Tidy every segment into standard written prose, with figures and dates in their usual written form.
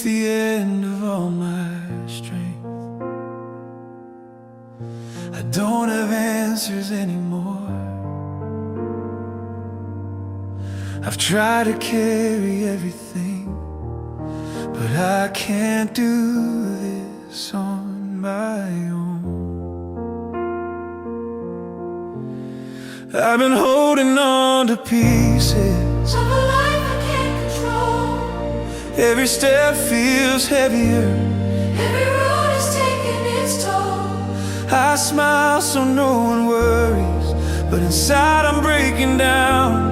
reached the end of all my strength. I don't have answers anymore. I've tried to carry everything, but I can't do this on my own. I've been holding on to pieces of a life I can't control. Every step feels heavier, Every road is taking its toll. I smile so no one worries, but inside I'm breaking down.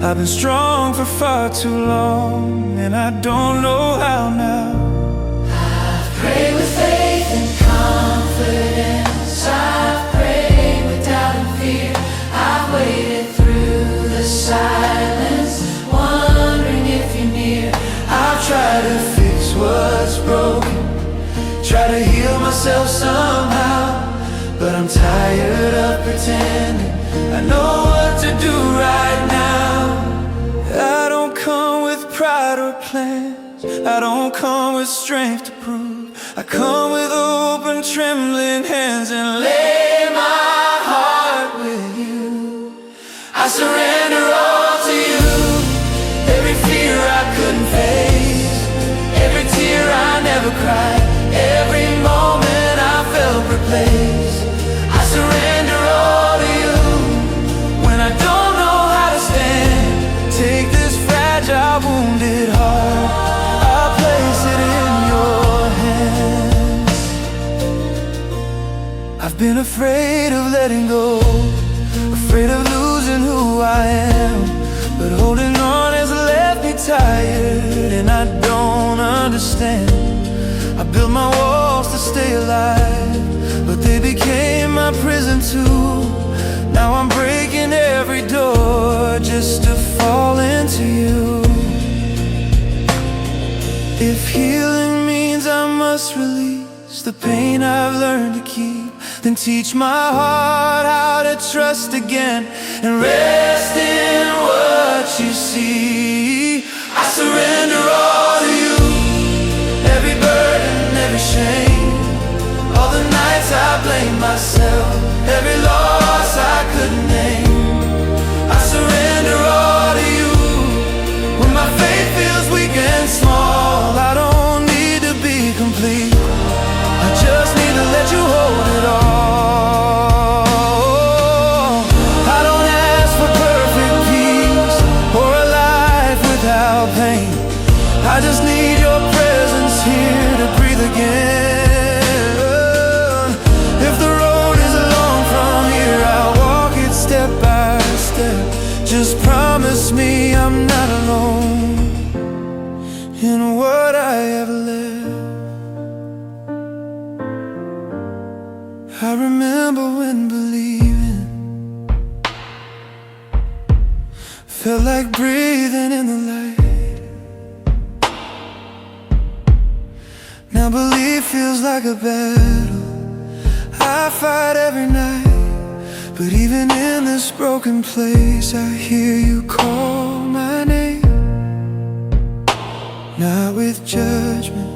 I've been strong for far too long, and I don't know how now. I've prayed with faith and confidence. I've prayed with doubt and fear. I've waited through the silence, wondering if you're near. I've tried to fix what's broken, try to heal myself somehow, but I'm tired of pretending I know what to do right now. I don't come with pride or plans, I don't come with strength to prove. I come with open, trembling hands and lay my heart with you. I surrender all to you. Every fear I couldn't face, every tear I never cried, every moment I felt replaced. I surrender all to you. When I don't know how to stand, take this fragile, wounded heart, I'll place it in your hands. I've been afraid of letting go, afraid of losing who I am, but holding on has left me tired, and I don't understand. I built my walls to stay alive, but they became my prison too. Now I'm breaking every door just to fall into you. If healing means I must release the pain I've learned to keep, then teach my heart how to trust again and rest in what you see. I surrender all to you, every burden, every shame, all the nights I blame myself, every loss I couldn't name. I surrender all to you. When my faith feels weak and small, I don't need to be complete, I just need to let you hold it all. I don't ask for perfect peace or a life without pain, I just need your presence here to breathe again. If the road is long from here, I'll walk it step by step. Just promise me I'm not alone in what I have left. I remember when believing felt like breathing in the light. Now belief feels like a battle I fight every night, but even in this broken place I hear you call my name. Not with judgment,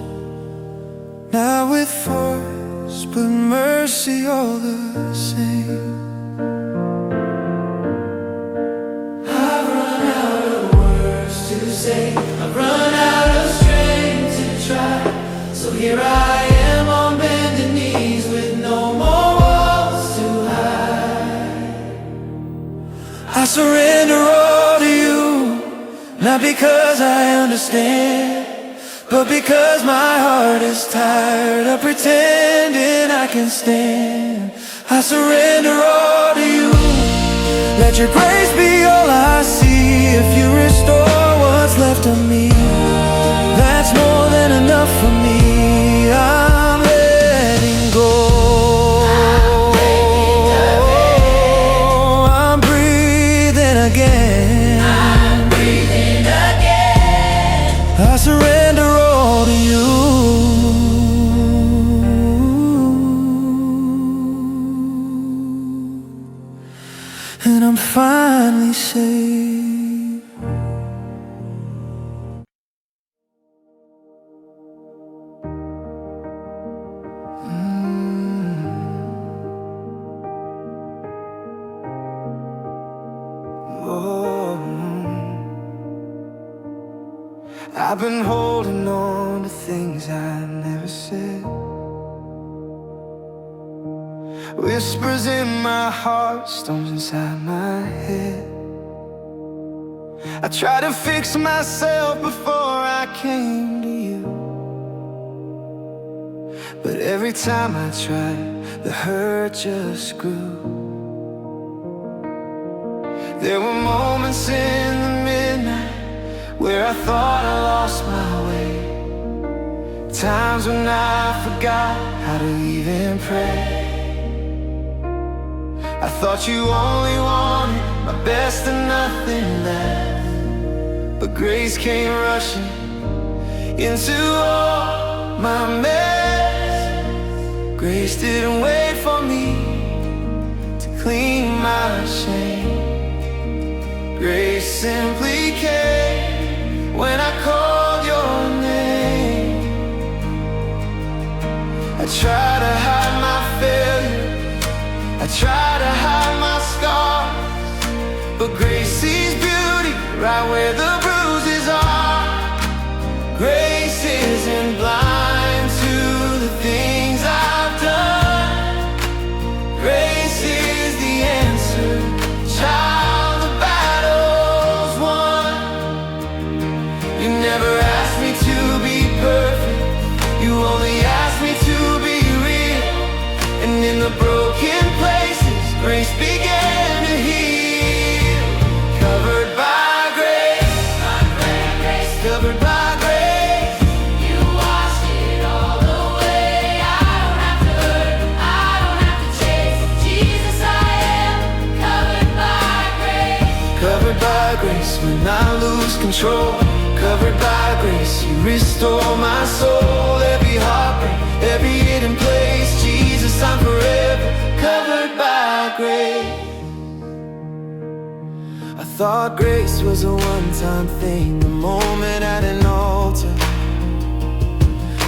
not with force, but mercy all the same. I've run out of words to say, I've run out of strength to try, so here I am on bended knees with no more walls to hide. I surrender all to you, not because I understand, but because my heart is tired of pretending I can stand. I surrender all to you. Let your grace be all I see. If you restore what's left of me, that's more than enough for me. I'm letting go. I'm breathing again. I'm breathing again. I surrender all to you. And I'm finally saved. I've been holding on to things I never said. Whispers in my heart, storms inside my head. I tried to fix myself before I came to you, but every time I tried, the hurt just grew. There were moments in the midnight where I thought I lost my way, times when I forgot how to even pray. I thought you only wanted my best and nothing less, but grace came rushing into all my mess. Grace didn't wait for me to clean my shame. Grace simply came when I called your name. I tried to hide my failure, I tried to hide my scars, but grace sees beauty right where the bruises are. Grace isn't blind to the things I've done. Grace is the answer, child, the battle's won. You never asked me to be perfect, you only asked me to be real. And in the broken places, grace began to heal. Covered by grace, covered by grace. You washed it all away. I don't have to hurt, I don't have to chase. Jesus, I am covered by grace. Covered by grace when I lose control. Covered by grace, you restore my soul. Every heartbreak, every hidden place, Jesus, I'm forever covered by grace. I thought grace was a one-time thing, the moment at an altar,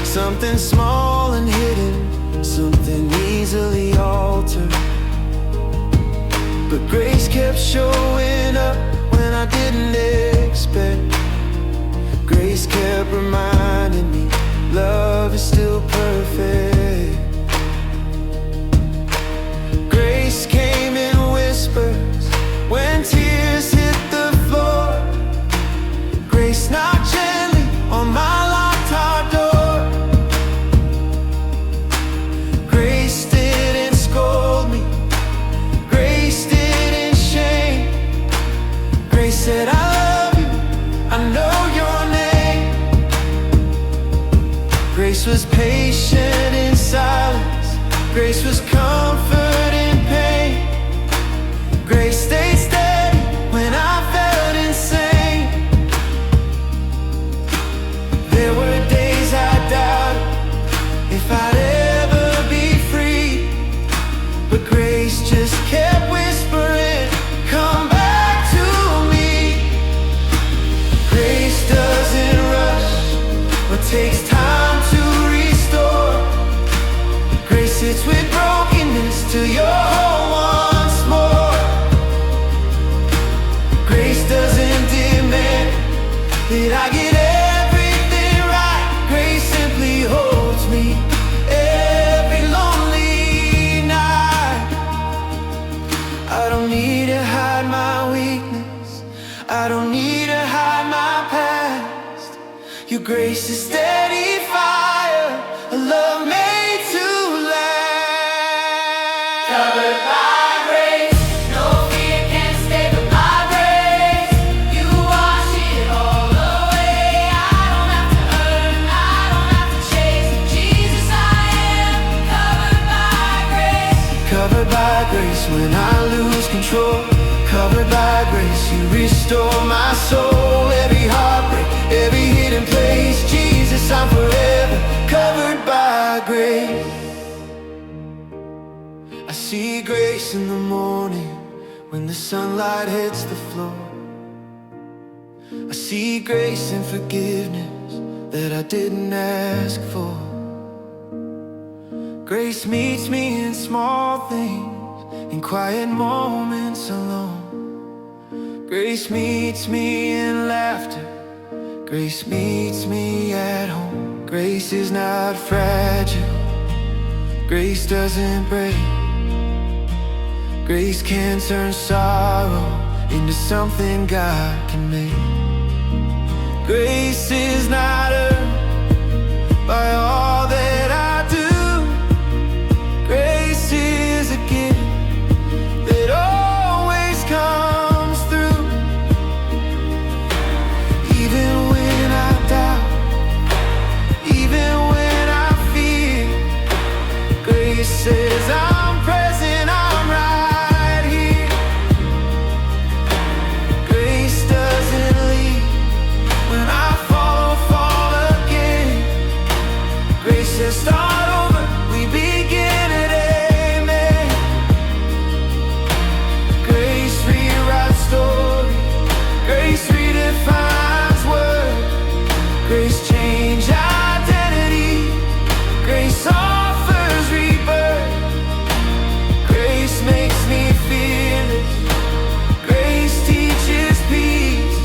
something small and hidden, something easily altered. But grace kept showing up when I didn't expect. Grace kept reminding me love is still perfect. Grace came in whispers when tears hit the floor. Grace knocked gently on my locked heart door. Grace didn't scold me, grace didn't shame. Grace said, I love you, I know your name. Grace was patient in silence, grace was comfort in pain. Grace stayed steady when I felt insane. There were days I doubted if I'd ever be free, but grace just kept whispering, come back to me. Grace doesn't rush or takes time to restore. Grace sits with brokenness till you're whole once more. Grace doesn't demand that I get everything right. Grace simply holds me every lonely night. I don't need to hide my weakness, I don't need to hide my past. Your grace is steady fire, a love made to last. Covered by grace, no fear can stay but my grace. You wash it all away. I don't have to earn, I don't have to chase. Jesus, I am covered by grace. Covered by grace when I lose control. Covered by grace, you restore my soul. Every heartbreak, every hidden place, Jesus, I'm forever covered by grace. I see grace in the morning when the sunlight hits the floor. I see grace and forgiveness that I didn't ask for. Grace meets me in small things, in quiet moments alone. Grace meets me in laughter, Grace meets me at home. Grace is not fragile. Grace doesn't break. Grace can turn sorrow into something God can make. Grace is not earned by all that I do. Grace is a gift that always comes through. Even when I doubt, even when I fear, grace says I'm present, I'm right here. Grace doesn't leave when I fall again. Grace says start over, we begin at amen. Grace rewrites story, grace redefines word. Grace change identity, grace offers rebirth. Grace makes me fearless, grace teaches peace.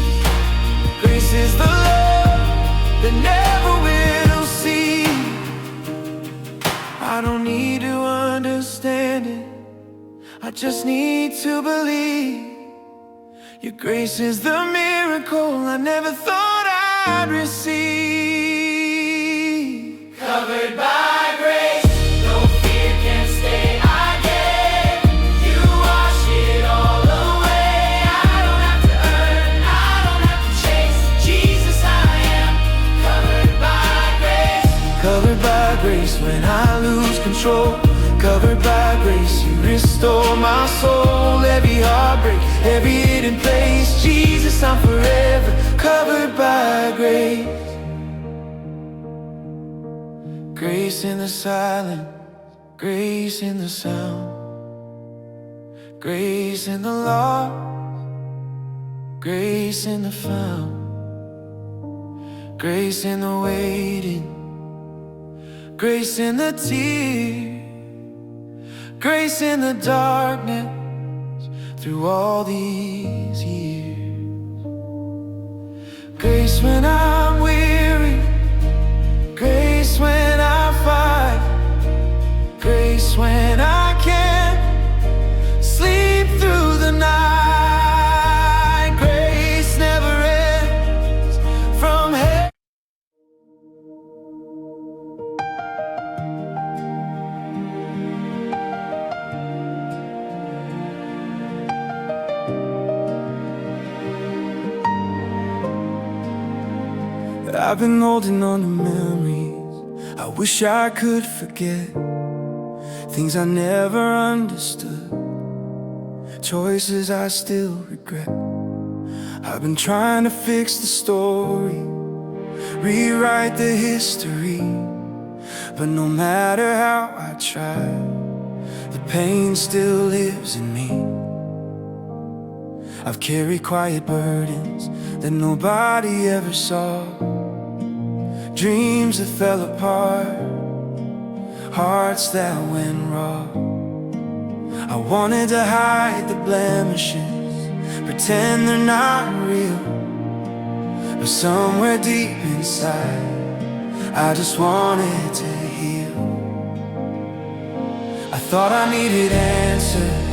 Grace is the love that never will cease. I don't need to understand it, I just need to believe. Your grace is the miracle I never thought I'd receive. Covered by grace, no fear can stay. I get you wash it all away. I don't have to earn, I don't have to chase. Jesus, I am covered by grace. Covered by grace when I lose control. Covered by grace, you restore my soul. Every heartbreak, every hidden place, Jesus, I'm forever covered by grace. Grace in the silence, grace in the sound, grace in the lost, grace in the found, grace in the waiting, grace in the tears, grace in the darkness through all these years. Grace when I'm weary, grace when I fight, grace when I can't sleep through the night. Grace never ends from heaven. I've been holding on to memories I wish I could forget, things I never understood, choices I still regret. I've been trying to fix the story, rewrite the history, but no matter how I try, the pain still lives in me. I've carried quiet burdens that nobody ever saw, dreams that fell apart, hearts that went raw. I wanted to hide the blemishes, pretend they're not real, but somewhere deep inside, I just wanted to heal. I thought I needed answers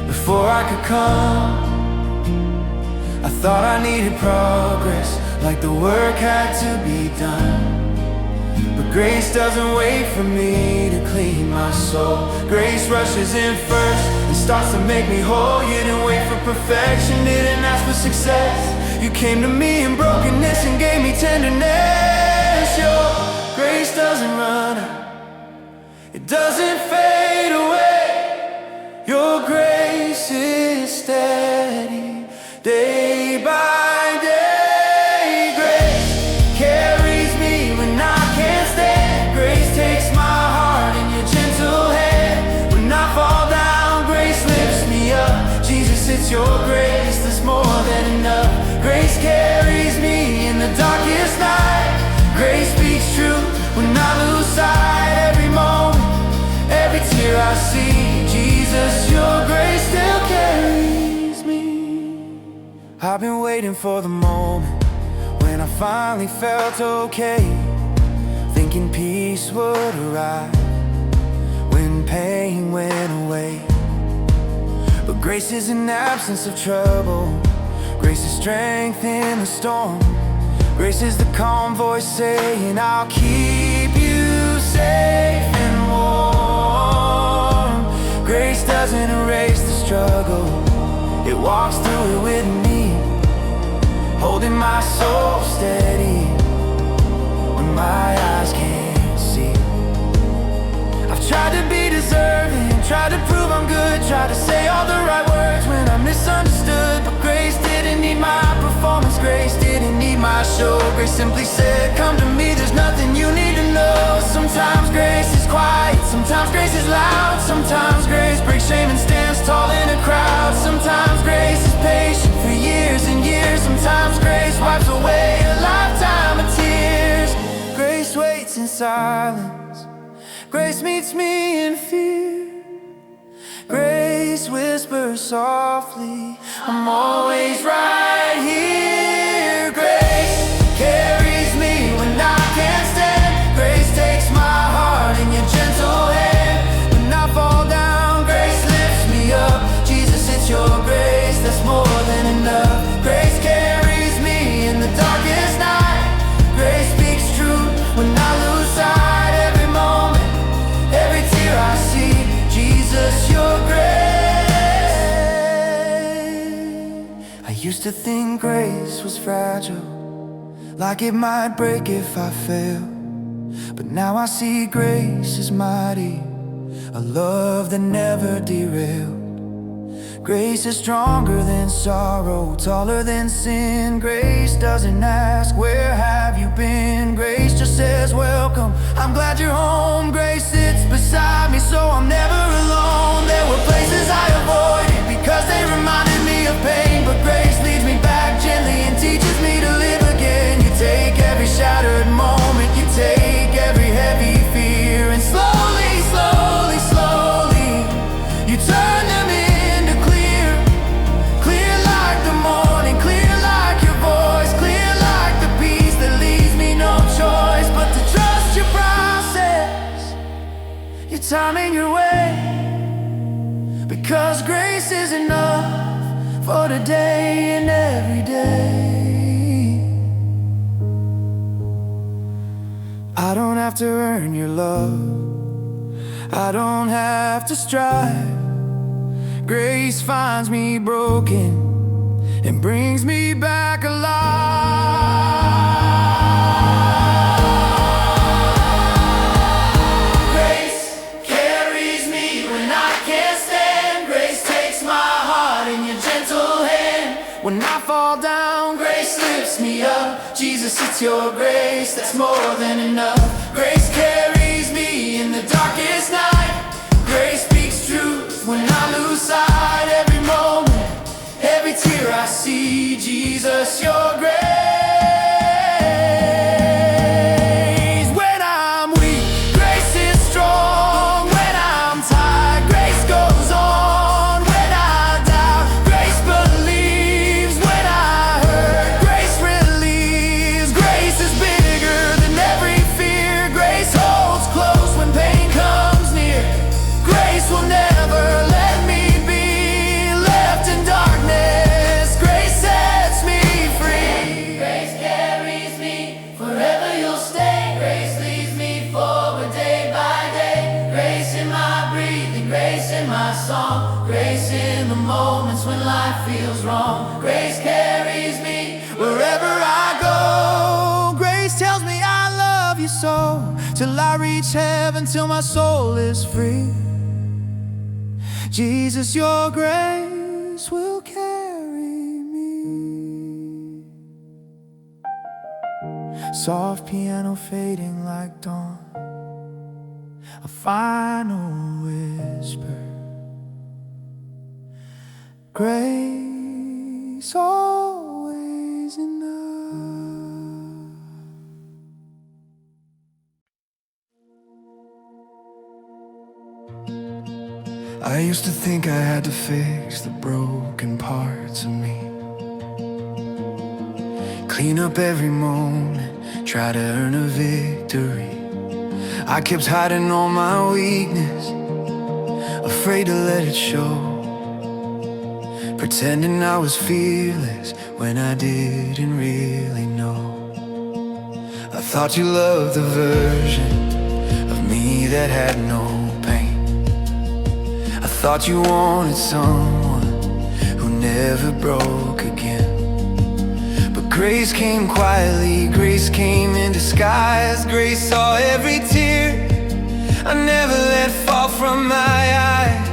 before I could come. I thought I needed progress, like the work had to be done. But grace doesn't wait for me to clean my soul. Grace rushes in first and starts to make me whole. You didn't wait for perfection, didn't ask for success. You came to me in brokenness and gave me tenderness. Your grace doesn't run out, it doesn't fade away. Your grace is steady, day by day. Grace carries me when I can't stand. Grace takes my heart in your gentle hand. When I fall down, grace lifts me up. Jesus, it's your grace that's more than enough. Grace carries me in the darkest night. Grace speaks truth when I lose sight. Every moment, every tear I see, Jesus, your grace still carries me. I've been waiting for the moment when finally felt okay, thinking peace would arrive when pain went away. But grace is an absence of trouble. Grace is strength in the storm. Grace is the calm voice saying, I'll keep you safe and warm. Grace doesn't erase the struggle, it walks through it with me, holding my soul steady when my eyes can't see. I've tried to be deserving, tried to prove I'm good, tried to say all the right words when I'm misunderstood. But grace didn't need my performance, grace didn't need my show. Grace simply said, come to me, there's nothing you need to know. Sometimes grace is quiet, sometimes grace is loud. Sometimes grace breaks shame and stands tall in a crowd. Sometimes grace is patient for years and years. Sometimes grace wipes away a lifetime of tears. Grace waits in silence, grace meets me in fear. Grace whispers softly, I'm always right here. Grace carries me when I can't stand. Grace takes my heart in your gentle hand. When I fall down, grace lifts me up. Jesus, it's your grace that's more than enough. Grace carries me in the darkest night. Grace speaks truth when I lose sight. Every moment, every tear I see, Jesus, your grace. I used to think grace was fragile, like it might break if I fail. But now I see grace is mighty, a love that never derailed. Grace is stronger than sorrow, taller than sin. Grace doesn't ask, where have you been? Grace just says, welcome, I'm glad you're home. Grace sits beside me so I'm never alone. There were places I avoided because they reminded me of pain, but grace leads me back gently and teaches me to live again. You take every shattered moment, you take every heavy fear, and slowly, slowly, slowly, you turn them into clear. Clear like the morning, clear like your voice, clear like the peace that leaves me no choice but to trust your process, your time and your way. Because grace is enough for today and every day. I don't have to earn your love, I don't have to strive. Grace finds me broken and brings me back alive. Grace carries me when I can't stand. Grace takes my heart in your gentle hand. When I fall down, grace lifts me up. Jesus, it's your grace that's more than enough. Grace carries me in the darkest night. Grace speaks truth when I lose sight. Every moment, every tear I see, Jesus, your grace. When I'm weak, grace is strong. When I'm tired, grace goes on. When I doubt, grace believes. When I hurt, grace relieves. Grace is bigger than every fear. Grace holds close when pain comes near. Grace will never let me be left in darkness. Grace sets me free. Grace carries me, forever you'll stay. Grace leads me forward day by day. Grace in my breathing, grace in my song. Grace in the moments when life feels wrong. Grace carries me wherever I go. Grace tells me I love you so, till I reach heaven, till my soul is free. Jesus, your grace will carry me. Soft piano fading like dawn, a final whisper. Grace always enough. I used to think I had to fix the broken parts of me, clean up every moment, try to earn a victory. I kept hiding all my weakness, afraid to let it show, pretending I was fearless when I didn't really know. I thought you loved the version of me that had no pain. I thought you wanted someone who never broke again. But grace came quietly, grace came in disguise. Grace saw every tear I never let fall from my eyes.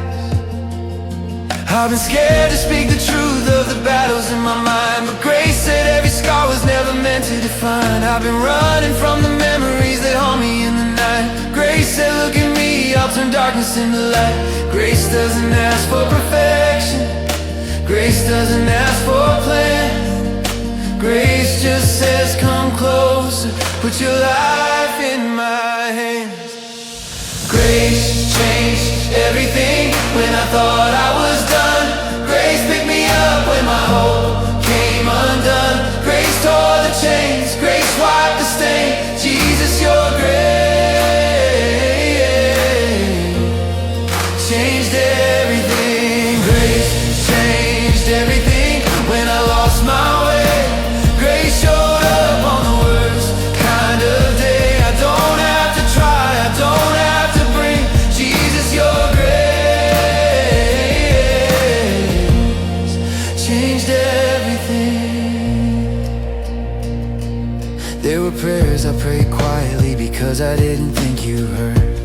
I've been scared to speak the truth of the battles in my mind, but grace said every scar was never meant to define. I've been running from the memories that haunt me in the night. Grace said, look at me, I'll turn darkness into light. Grace doesn't ask for perfection, grace doesn't ask for a plan. Grace just says, come closer, put your life in my hands. Grace changed everything when I thought I was done. Grace picked me up when my hope came undone. Grace tore the chains, grace wiped the stain. Jesus, your grace changed everything. Grace changed everything when I lost my way. Grace showed up on the worst kind of day. I don't have to try, I don't have to bring. Jesus, your grace changed everything. There were prayers I prayed quietly because I didn't think you heard.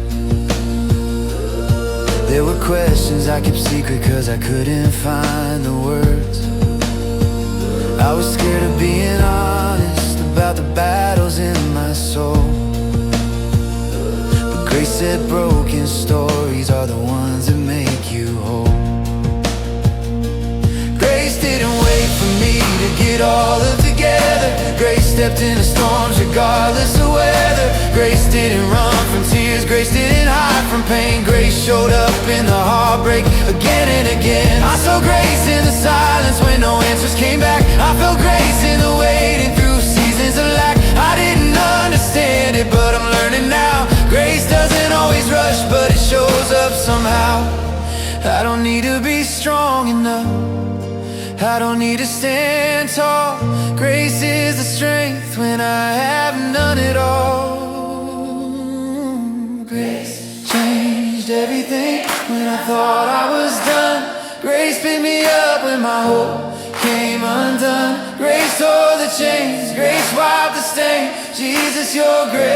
There were questions I kept secret cause I couldn't find the words. I was scared of being honest about the battles in my soul. But grace said broken stories are the ones that make you whole. Grace didn't wait for me to get all of together. Grace stepped into storms regardless of weather. Grace didn't run from tears, grace didn't hide from pain. Grace showed up in the heartbreak again and again. I saw grace in the silence when no answers came back. I felt grace in the waiting through seasons of lack. I didn't understand it, but I'm learning now. Grace doesn't always rush, but it shows up somehow. I don't need to be strong enough, I don't need to stand tall. Grace is the strength when I have none at all. Grace changed everything when I thought I was done. Grace picked me up when my hope came undone. Grace tore the chains, grace wiped the stain. Jesus, your grace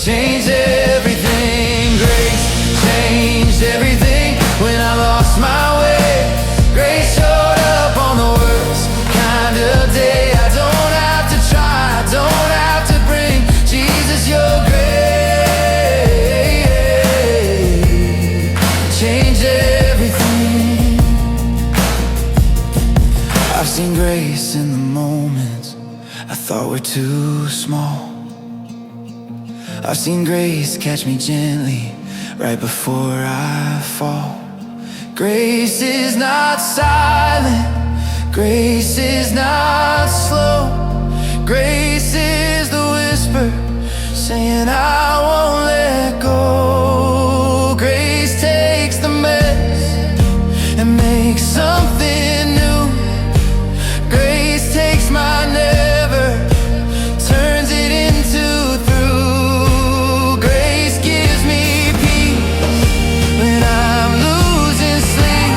changed everything. Grace changed everything when I lost my way. Grace showed up on the worst kind of day. I don't have to try, I don't have to bring. Jesus, your grace changed everything. I've seen grace in the moments I thought were too small. I've seen grace catch me gently right before I fall. Grace is not silent, grace is not slow. Grace is the whisper saying I won't let go. Grace takes the mess and makes something new. Grace takes my never, turns it into through. Grace gives me peace when I'm losing sleep.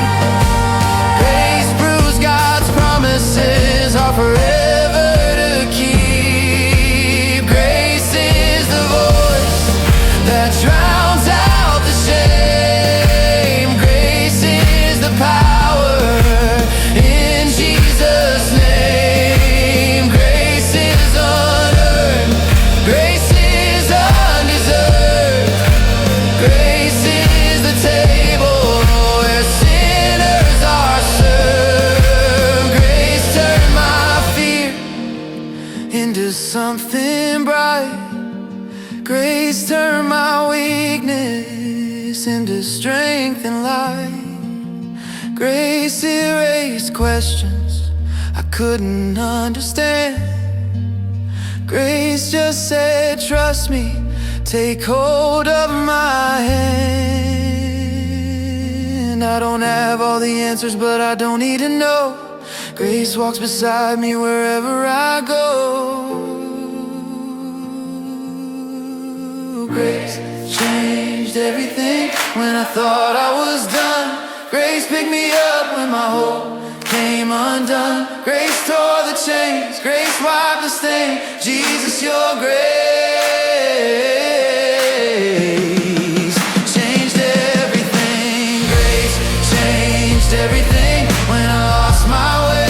Grace proves God's promises are forever to keep. Grace is the voice that drowns out the shame. Grace is the power in Jesus' name. Grace is unearned, grace is undeserved. Grace is the table where sinners are served. Grace turned my fear into something bright. Grace turned my weakness into strength and light. Grace erased questions I couldn't understand. Grace just said, trust me, take hold of my hand. I don't have all the answers, but I don't need to know. Grace walks beside me wherever I go. Grace changed everything when I thought I was done. Grace picked me up when my hope came undone. Grace tore the chains, grace wiped the stain. Jesus, your grace changed everything. Grace changed everything when I lost my way.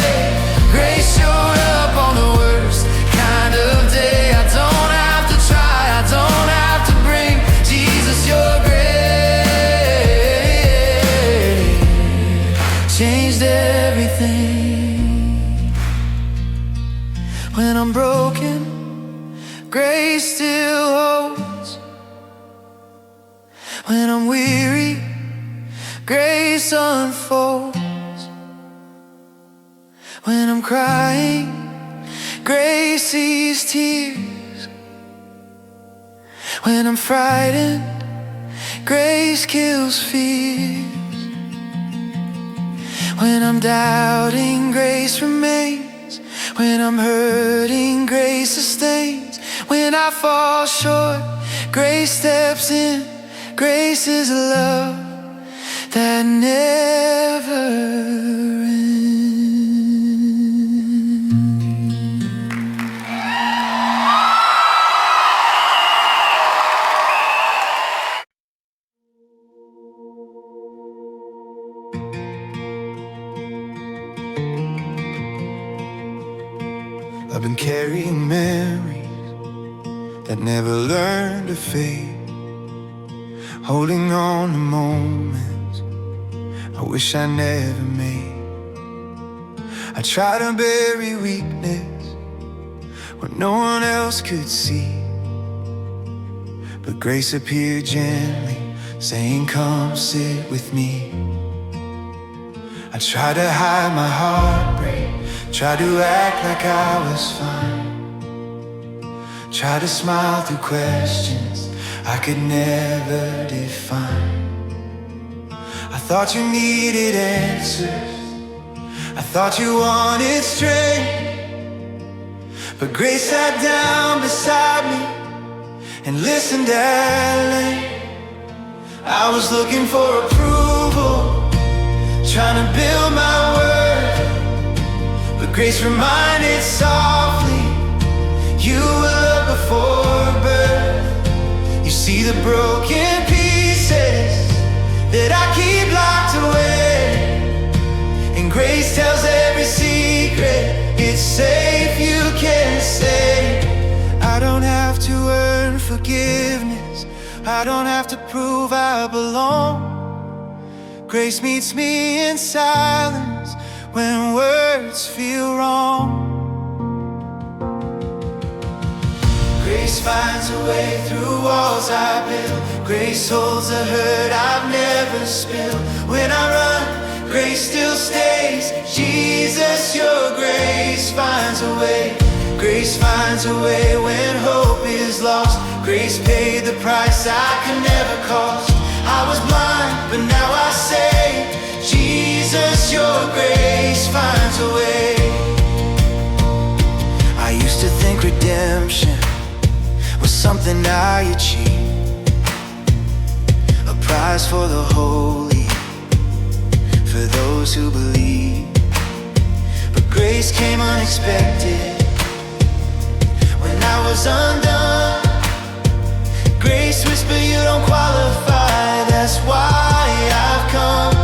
Grace showed up on the worst kind of day. I don't have to try, I don't have to bring Jesus, your grace changed everything. When I'm broken, grace still holds. When I'm weary, grace unfolds. When I'm crying, grace sees tears. When I'm frightened, grace kills fears. When I'm doubting, grace remains. When I'm hurting, grace sustains. When I fall short, grace steps in. Grace is a love that never ends. I've been carrying memories that never learned to fade, holding on to moments I wish I never made. I try to bury weakness where no one else could see, but grace appeared gently, saying, come sit with me. I try to hide my heartbreak, try to act like I was fine, try to smile through questions I could never define. I thought you needed answers, I thought you wanted strength, but grace sat down beside me and listened at length. I was looking for approval, trying to build my worth, but grace reminded softly, you were loved before birth. You see the broken pieces that I keep locked away, and grace tells every secret, it's safe, you can say. I don't have to earn forgiveness, I don't have to prove I belong. Grace meets me in silence when words feel wrong. Grace finds a way through walls I build. Grace holds a hurt I've never spilled. When I run, grace still stays. Jesus, your grace finds a way. Grace finds a way when hope is lost. Grace paid the price I could never cost. I was blind, but now I say, Jesus, your grace finds a way. I used to think redemption was something I achieved, a prize for the holy, for those who believe. But grace came unexpected when I was undone. Grace whisper, you don't qualify, that's why I've come.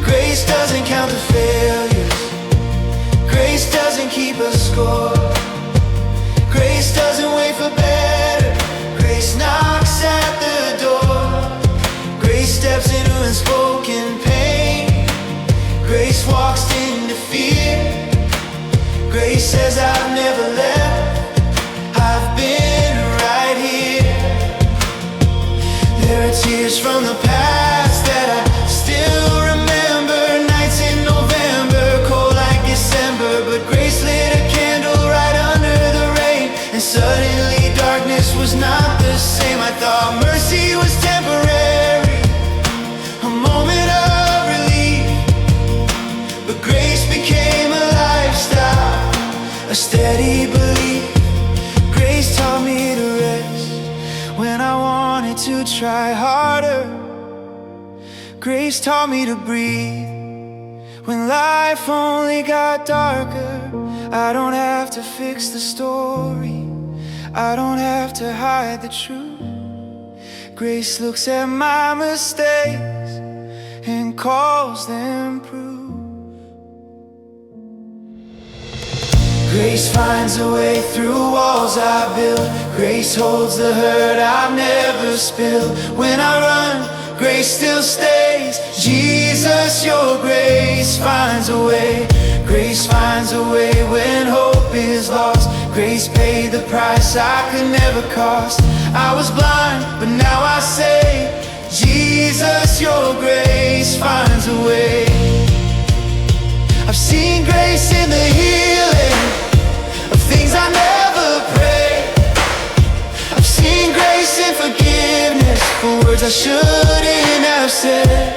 Grace doesn't count the failures, grace doesn't keep a score. Grace doesn't wait for better, grace knocks at the door. Grace steps into unspoken pain, grace walks into fear. Grace says I've never left, I've been right here. There are tears from the past that I still remember. rest was not the same. I thought mercy was temporary, a moment of relief, but grace became a lifestyle, a steady belief. Grace taught me to rest when I wanted to try harder. Grace taught me to breathe when life only got darker. I don't have to fix the story, I don't have to hide the truth. Grace looks at my mistakes and calls them proof. Grace finds a way through walls I build. Grace holds the hurt I've never spilled. When I run, grace still stays. Jesus, your grace finds a way. Grace finds a way when hope is lost. Grace paid the price I could never cost. I was blind, but now I say, Jesus, your grace finds a way. I've seen grace in the healing of things I never prayed. I've seen grace in forgiveness for words I shouldn't have said.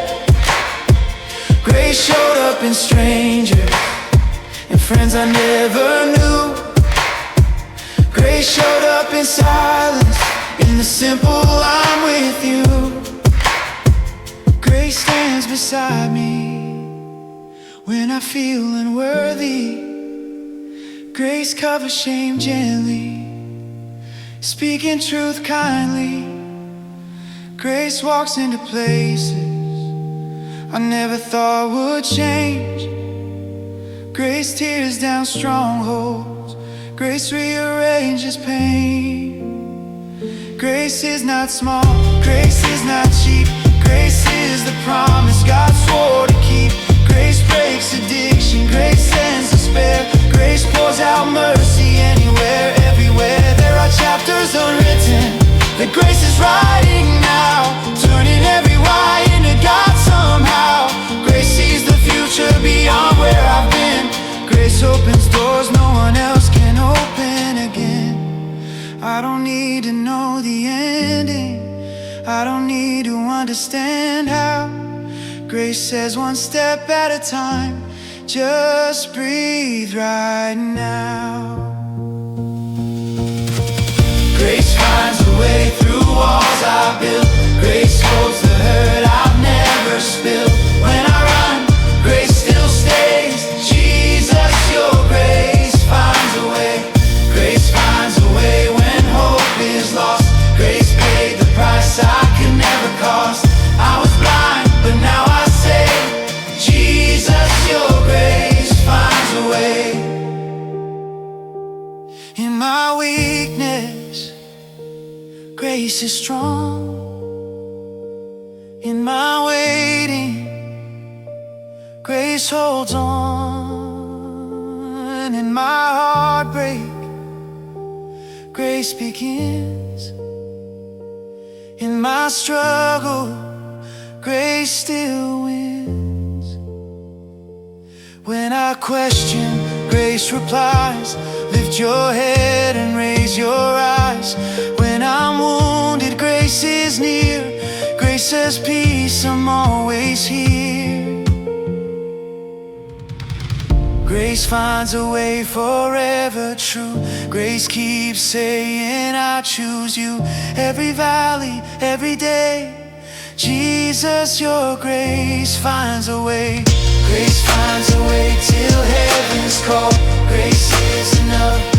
Grace showed up in strangers and friends I never knew. Grace showed up in silence, in the simple I'm with you. Grace stands beside me when I feel unworthy. Grace covers shame gently, speaking truth kindly. Grace walks into places I never thought would change. Grace tears down strongholds. Grace rearranges pain. Grace is not small, grace is not cheap. Grace is the promise God swore to keep. Grace breaks addiction, grace ends despair. Grace pours out mercy anywhere, everywhere. There are chapters unwritten that grace is writing now, turning every why into God somehow. Grace sees the future beyond where I've been. Grace opens doors no one else can open again. I don't need to know the ending, I don't need to understand how. Grace says one step at a time, just breathe right now. Grace finds a way through walls I built. Grace holds the hurt I've never spilled. When I run, grace still stays. Jesus, your grace finds a way. Grace finds a way when hope is lost. Grace paid the price I could never cost. I was blind, but now I say, Jesus, your grace finds a way. In my weakness, grace is strong. In my waiting, grace holds on. In my heartbreak, grace begins. In my struggle, grace still wins. When I question, grace replies. Lift your head and raise your eyes. When I'm wounded, grace is near. Grace says peace, I'm always here. Grace finds a way forever true. Grace keeps saying I choose you. Every valley, every day. Jesus, your grace finds a way. Grace finds a way till heaven's call. Grace is enough.